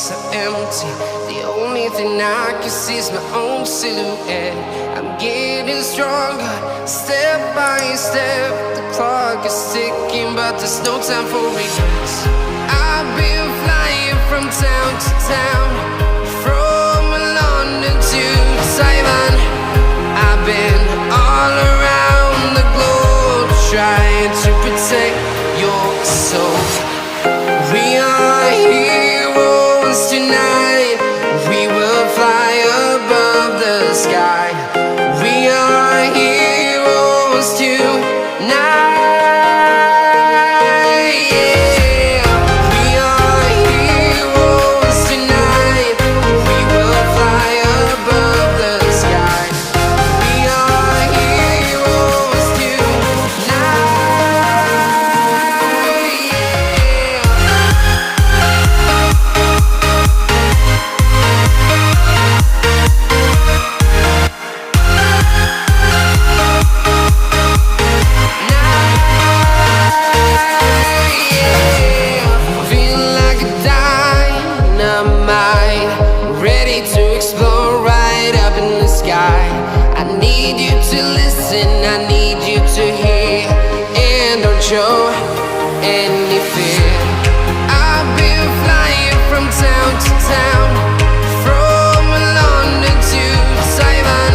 so empty. The only thing I can see is my own silhouette. I'm getting stronger, step by step. The clock is ticking, but there's no time for regrets. I've been flying from town to town, from London to Taiwan. I've been all around the globe, trying to protect your soul. We are heroes tonight. We will fly above the sky. We are heroes tonight. Yeah. We are heroes tonight. We will fly above the sky. We are heroes tonight. Feeling like a dynamite, ready to explode right up in the sky. I need you to listen, I need you to hear, and don't show any fear. I've been flying from town to town, from London to Taiwan.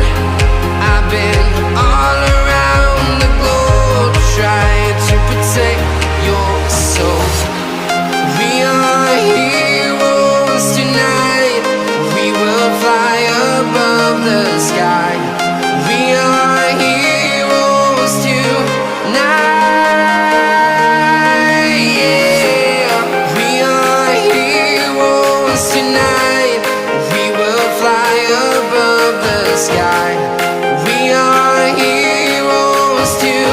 I've been all around the globe, trying to protect your soul. We are heroes tonight. We will fly above the sky. We are heroes tonight. Yeah. We are heroes tonight. We will fly above the sky. We are heroes tonight.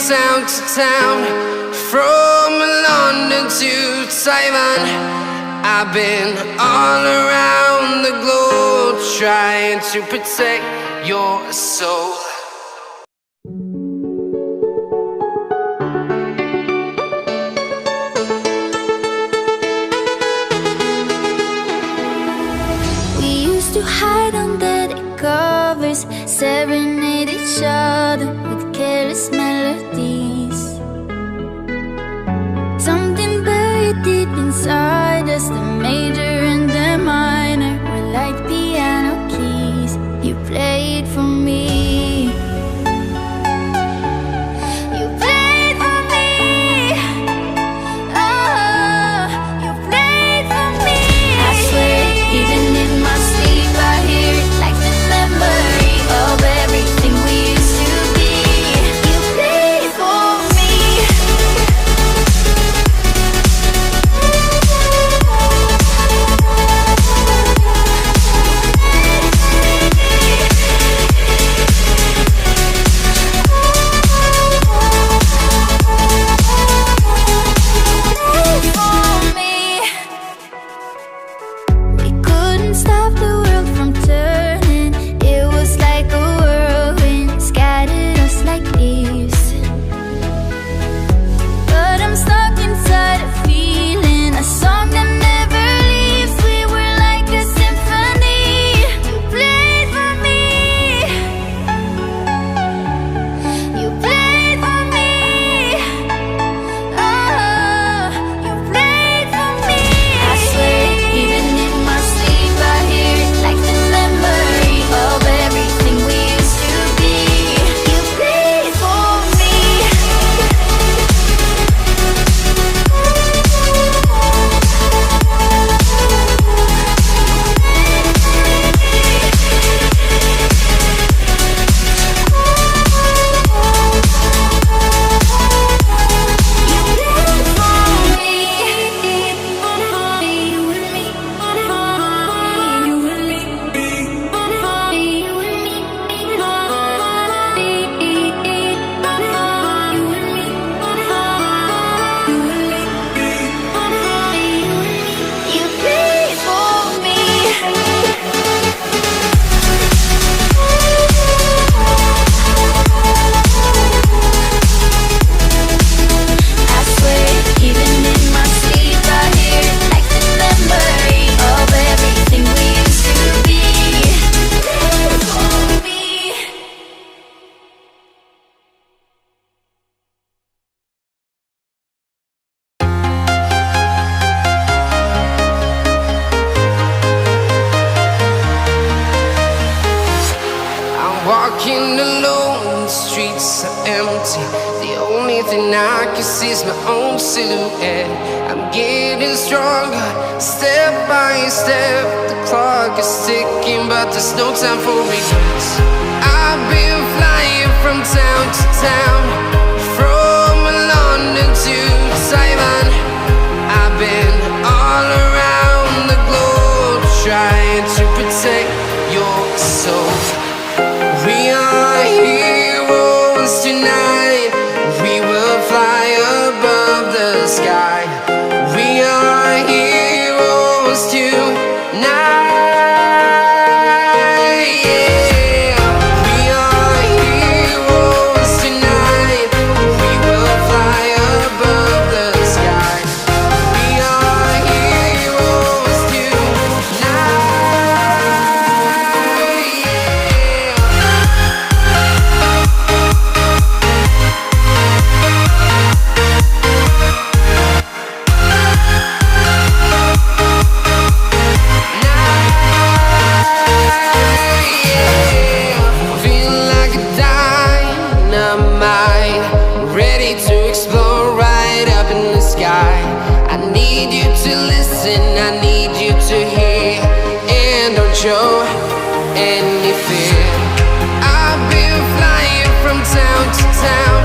Town to town, from London to Taiwan. I've been all around the globe, trying to protect your soul. We used to hide under the covers, serenade each other with careless melodies. Something buried deep inside us, the major and the minor were like piano keys. You played for me. You played for me. Oh, you played for me. I swear, even in my sleep, I hear it like the memory of everything we used to be. You played for me. walking alone, the streets are empty. The only thing I can see is my own silhouette. I'm getting stronger, step by step. The clock is ticking, but there's no time for regrets. I've been flying from town to town, from London to Taiwan. I've been all around the globe, trying to protect your soul. We are heroes tonight. We will fly above the sky. We are heroes tonight. Yeah. We are heroes tonight. We will fly above the sky. We are heroes tonight. Feel like a dynamite, ready to explode right up in the sky. I need you to listen, I need you to hear, and don't show any fear. I've been flying from town to town,